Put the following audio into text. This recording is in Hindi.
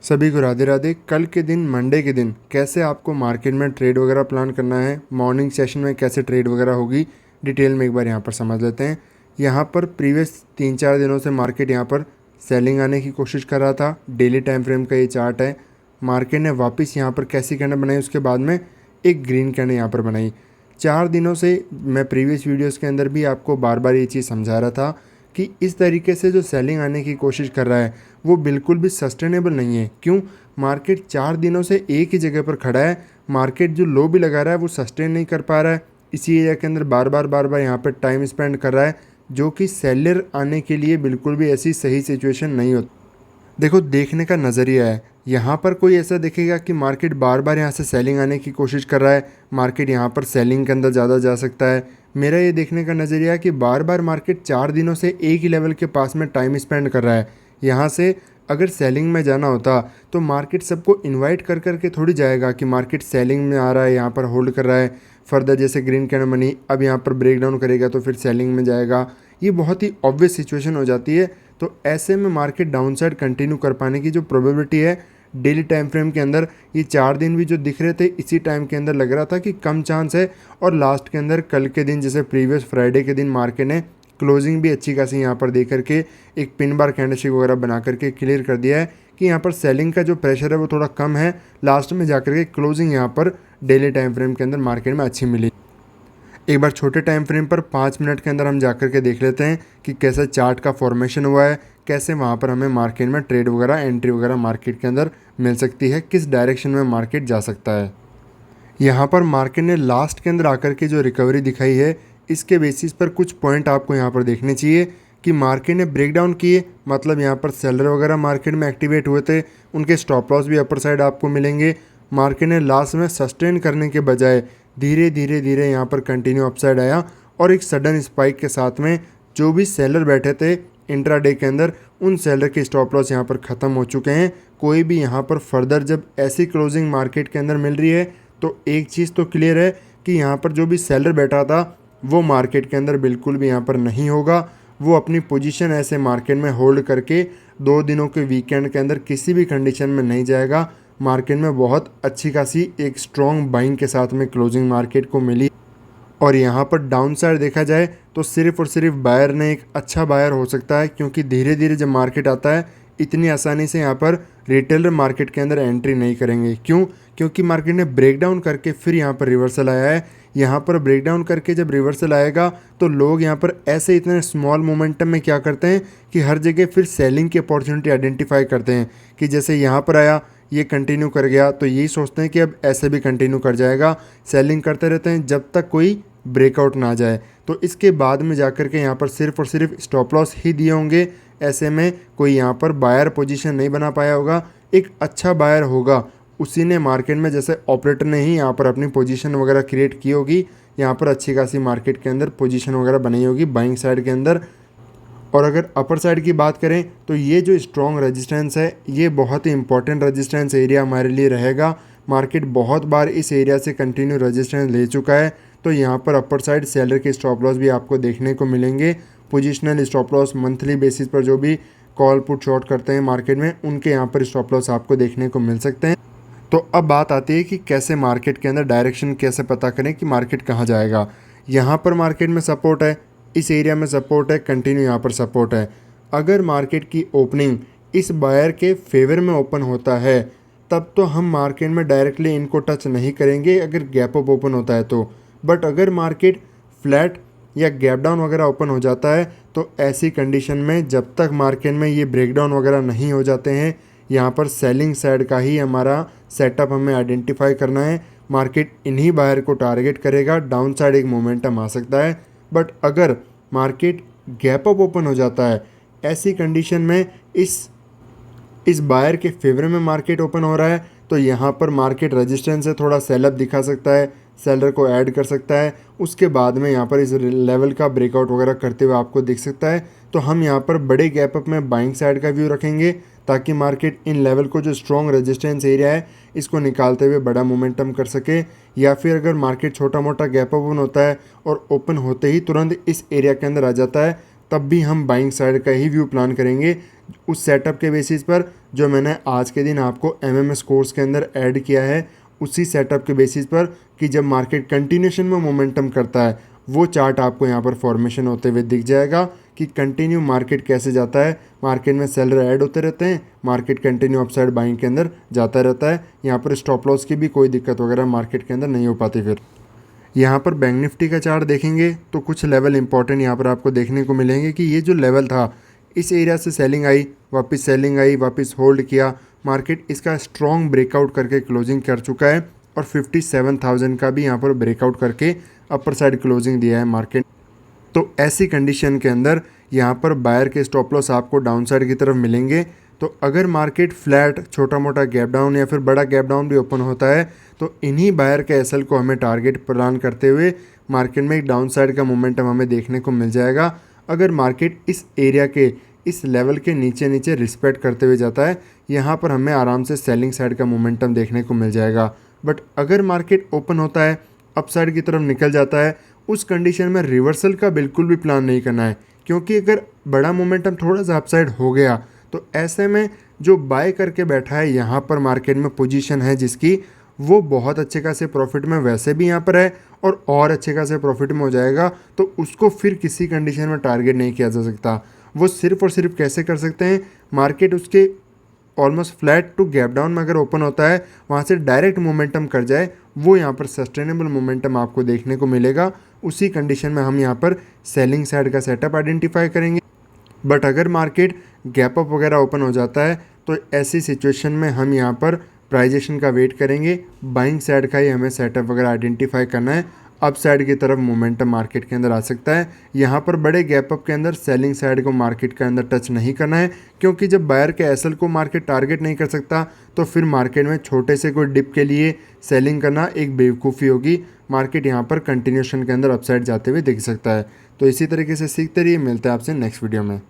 सभी को राधे राधे। कल के दिन मंडे के दिन कैसे आपको मार्केट में ट्रेड वगैरह प्लान करना है, मॉर्निंग सेशन में कैसे ट्रेड वगैरह होगी, डिटेल में एक बार यहाँ पर समझ लेते हैं। यहाँ पर प्रीवियस 3-4 दिनों से मार्केट यहाँ पर सेलिंग आने की कोशिश कर रहा था। डेली टाइम फ्रेम का ये चार्ट है। मार्केट ने वापस यहाँ पर कैसी कैंडल बनाई, उसके बाद में एक ग्रीन कैंडल यहाँ पर बनाई। 4 दिनों से मैं प्रीवियस वीडियोज़ के अंदर भी आपको बार बार ये चीज़ समझा रहा था कि इस तरीके से जो सेलिंग आने की कोशिश कर रहा है वो बिल्कुल भी सस्टेनेबल नहीं है। क्यों? मार्केट 4 दिनों से एक ही जगह पर खड़ा है। मार्केट जो लो भी लगा रहा है वो सस्टेन नहीं कर पा रहा है। इसी एरिया के अंदर बार बार यहाँ पर टाइम स्पेंड कर रहा है, जो कि सेलर आने के लिए बिल्कुल भी ऐसी सही सिचुएशन नहीं होती। देखो, देखने का नज़रिया है। यहाँ पर कोई ऐसा देखेगा कि मार्केट बार बार यहाँ से सेलिंग आने की कोशिश कर रहा है, मार्केट यहाँ पर सेलिंग के अंदर ज़्यादा जा सकता है। मेरा ये देखने का नज़रिया है कि बार बार मार्केट 4 दिनों से एक ही लेवल के पास में टाइम स्पेंड कर रहा है। यहाँ से अगर सेलिंग में जाना होता तो मार्केट सबको इनवाइट कर करके थोड़ी जाएगा कि मार्केट सेलिंग में आ रहा है, यहाँ पर होल्ड कर रहा है। फर्दर जैसे ग्रीन कैंडल बनी, अब यहाँ पर ब्रेक डाउन करेगा तो फिर सेलिंग में जाएगा। ये बहुत ही ऑब्वियस सिचुएशन हो जाती है। तो ऐसे में मार्केट डाउनसाइड कंटिन्यू कर पाने की जो प्रोबेबिलिटी है, डेली टाइम फ्रेम के अंदर ये 4 दिन भी जो दिख रहे थे, इसी टाइम के अंदर लग रहा था कि कम चांस है। और लास्ट के अंदर कल के दिन जैसे प्रीवियस फ्राइडे के दिन मार्केट ने क्लोजिंग भी अच्छी खासी यहाँ पर दे करके एक पिन बार कैंडलस्टिक वगैरह बना करके क्लियर कर दिया है कि यहाँ पर सेलिंग का जो प्रेशर है वो थोड़ा कम है। लास्ट में जाकर के क्लोजिंग यहाँ पर डेली टाइम फ्रेम के अंदर मार्केट में अच्छी मिली। एक बार छोटे टाइम फ्रेम पर 5 मिनट के अंदर हम जाकर के देख लेते हैं कि कैसा चार्ट का फॉर्मेशन हुआ है, कैसे वहाँ पर हमें मार्केट में ट्रेड वगैरह, एंट्री वगैरह मार्केट के अंदर मिल सकती है, किस डायरेक्शन में मार्केट जा सकता है। यहाँ पर मार्केट ने लास्ट के अंदर आकर के जो रिकवरी दिखाई है, इसके बेसिस पर कुछ पॉइंट आपको यहाँ पर देखने चाहिए कि मार्केट ने ब्रेकडाउन किए, मतलब यहाँ पर सेलर वगैरह मार्केट में एक्टिवेट हुए थे, उनके स्टॉप लॉस भी अपर साइड आपको मिलेंगे। मार्केट ने लास्ट में सस्टेन करने के बजाय धीरे धीरे यहाँ पर कंटिन्यू अपसाइड आया और एक सडन स्पाइक के साथ में जो भी सेलर बैठे थे इंट्राडे के अंदर, उन सेलर के स्टॉप लॉस यहाँ पर ख़त्म हो चुके हैं। कोई भी यहाँ पर फर्दर जब ऐसी क्लोजिंग मार्केट के अंदर मिल रही है तो एक चीज़ तो क्लियर है कि यहाँ पर जो भी सेलर बैठा था वो मार्केट के अंदर बिल्कुल भी यहाँ पर नहीं होगा। वो अपनी पोजीशन ऐसे मार्केट में होल्ड करके 2 दिनों के वीकेंड के अंदर किसी भी कंडीशन में नहीं जाएगा। मार्केट में बहुत अच्छी खासी एक स्ट्रॉन्ग बाइंग के साथ में क्लोजिंग मार्केट को मिली। और यहाँ पर डाउन साइड देखा जाए तो सिर्फ और सिर्फ बायर ने एक अच्छा बायर हो सकता है, क्योंकि धीरे धीरे जब मार्केट आता है इतनी आसानी से यहाँ पर रिटेलर मार्केट के अंदर एंट्री नहीं करेंगे। क्यों? क्योंकि मार्केट ने ब्रेकडाउन करके फिर यहाँ पर रिवर्सल आया है। यहाँ पर ब्रेकडाउन करके जब रिवर्सल आएगा तो लोग यहाँ पर ऐसे इतने स्मॉल मोमेंटम में क्या करते हैं कि हर जगह फिर सेलिंग की अपॉर्चुनिटी आइडेंटिफाई करते हैं कि जैसे यहाँ पर आया, ये कंटिन्यू कर गया, तो यही सोचते हैं कि अब ऐसे भी कंटिन्यू कर जाएगा। सेलिंग करते रहते हैं जब तक कोई ब्रेकआउट ना जाए। तो इसके बाद में जाकर के यहाँ पर सिर्फ और सिर्फ स्टॉप लॉस ही दिए होंगे। ऐसे में कोई यहाँ पर बायर पोजीशन नहीं बना पाया होगा। एक अच्छा बायर होगा, उसी ने मार्केट में जैसे ऑपरेटर ने ही यहाँ पर अपनी पोजीशन वगैरह क्रिएट की होगी, यहाँ पर अच्छी खासी मार्केट के अंदर पोजीशन वगैरह बनाई होगी बाइंग साइड के अंदर। और अगर अपर साइड की बात करें तो ये जो स्ट्रॉन्ग रेजिस्टेंस है, ये बहुत ही इंपॉर्टेंट रेजिस्टेंस एरिया हमारे लिए रहेगा। मार्केट बहुत बार इस एरिया से कंटिन्यू रेजिस्टेंस ले चुका है, तो यहाँ पर अपर साइड सेलर के स्टॉप लॉस भी आपको देखने को मिलेंगे। Positional stop loss monthly basis पर जो भी कॉल पुट शॉर्ट करते हैं मार्केट में, उनके यहाँ पर स्टॉप लॉस आपको देखने को मिल सकते हैं। तो अब बात आती है कि कैसे मार्केट के अंदर डायरेक्शन कैसे पता करें कि मार्केट कहाँ जाएगा। यहाँ पर मार्केट में सपोर्ट है, इस एरिया में सपोर्ट है, कंटिन्यू यहाँ पर सपोर्ट है। अगर मार्केट की ओपनिंग इस बायर के फेवर में ओपन होता है तब तो हम मार्केट में डायरेक्टली इनको टच नहीं करेंगे अगर गैप अप ओपन होता है तो। बट अगर मार्केट फ्लैट या गैप डाउन वगैरह ओपन हो जाता है तो ऐसी कंडीशन में जब तक मार्केट में ये ब्रेकडाउन वगैरह नहीं हो जाते हैं, यहाँ पर सेलिंग साइड का ही हमारा सेटअप हमें आइडेंटिफाई करना है। मार्केट इन्हीं बायर को टारगेट करेगा, डाउन साइड एक मोमेंटम आ सकता है। बट अगर मार्केट गैप अप ओपन हो जाता है, ऐसी कंडीशन में इस बायर के फेवर में मार्केट ओपन हो रहा है, तो यहाँ पर मार्केट रेजिस्टेंस से थोड़ा सेलअप दिखा सकता है, सेलर को ऐड कर सकता है। उसके बाद में यहाँ पर इस लेवल का ब्रेकआउट वगैरह करते हुए आपको दिख सकता है। तो हम यहाँ पर बड़े गैप अप में बाइंग साइड का व्यू रखेंगे ताकि मार्केट इन लेवल को जो स्ट्रॉन्ग रेजिस्टेंस एरिया है इसको निकालते हुए बड़ा मोमेंटम कर सके। या फिर अगर मार्केट छोटा मोटा गैप अप ओपन होता है और ओपन होते ही तुरंत इस एरिया के अंदर आ जाता है तब भी हम बाइंग साइड का ही व्यू प्लान करेंगे उस सेटअप के बेसिस पर जो मैंने आज के दिन आपको एमएमएस कोर्स के अंदर ऐड किया है। उसी सेटअप के बेसिस पर कि जब मार्केट कंटिन्यूशन में मोमेंटम करता है वो चार्ट आपको यहाँ पर फॉर्मेशन होते हुए दिख जाएगा कि कंटिन्यू मार्केट कैसे जाता है। मार्केट में सेलर ऐड होते रहते हैं, मार्केट कंटिन्यू अपसाइड बाइंग के अंदर जाता रहता है। यहाँ पर स्टॉप लॉस की भी कोई दिक्कत वगैरह मार्केट के अंदर नहीं हो पाती। फिर यहाँ पर बैंक निफ्टी का चार्ट देखेंगे तो कुछ लेवल इंपॉर्टेंट यहाँ पर आपको देखने को मिलेंगे कि ये जो लेवल था इस एरिया से सेलिंग आई, वापस सेलिंग आई, वापस होल्ड किया, मार्केट इसका स्ट्रॉन्ग ब्रेकआउट करके क्लोजिंग कर चुका है और 57,000 का भी यहाँ पर ब्रेकआउट करके अपर साइड क्लोजिंग दिया है मार्केट। तो ऐसी कंडीशन के अंदर यहाँ पर बायर के स्टॉप लॉस आपको डाउन साइड की तरफ मिलेंगे। तो अगर मार्केट फ्लैट, छोटा मोटा गैप डाउन या फिर बड़ा गैप डाउन भी ओपन होता है तो इन्हीं बायर के एसएल को हमें टारगेट प्रदान करते हुए मार्केट में एक डाउन साइड का मोमेंटम हमें देखने को मिल जाएगा। अगर मार्केट इस एरिया के, इस लेवल के नीचे नीचे रिस्पेक्ट करते हुए जाता है, यहाँ पर हमें आराम से सेलिंग साइड का मोमेंटम देखने को मिल जाएगा। बट अगर मार्केट ओपन होता है, अप साइड की तरफ निकल जाता है, उस कंडीशन में रिवर्सल का बिल्कुल भी प्लान नहीं करना है, क्योंकि अगर बड़ा मोमेंटम थोड़ा सा अप साइड हो गया तो ऐसे में जो बाय करके बैठा है यहाँ पर मार्केट में पोजीशन है जिसकी, वो बहुत अच्छे खासे प्रॉफिट में वैसे भी यहाँ पर है और अच्छे खासे प्रॉफिट में हो जाएगा। तो उसको फिर किसी कंडीशन में टारगेट नहीं किया जा सकता। वो सिर्फ और सिर्फ कैसे कर सकते हैं, मार्केट उसके almost flat to gap down में अगर ओपन होता है वहाँ से डायरेक्ट मोमेंटम कर जाए, वो यहाँ पर सस्टेनेबल मोमेंटम आपको देखने को मिलेगा। उसी कंडीशन में हम यहाँ पर सेलिंग साइड का सेटअप आइडेंटिफाई करेंगे। बट अगर मार्केट गैप अप वगैरह ओपन हो जाता है तो ऐसी सिचुएशन में हम यहाँ पर प्राइजेशन का वेट करेंगे। बाइंग साइड का ही हमें सेटअप वगैरह आइडेंटिफाई करना है। अप साइड की तरफ मोमेंटम मार्केट के अंदर आ सकता है। यहाँ पर बड़े गैप अप के अंदर सेलिंग साइड को मार्केट के अंदर टच नहीं करना है, क्योंकि जब बायर के एसएल को मार्केट टारगेट नहीं कर सकता तो फिर मार्केट में छोटे से कोई डिप के लिए सेलिंग करना एक बेवकूफ़ी होगी। मार्केट यहाँ पर कंटिन्यूशन के अंदर अपसाइड जाते हुए दिख सकता है। तो इसी तरीके से सीखते रहिए। मिलते हैं आपसे नेक्स्ट वीडियो में।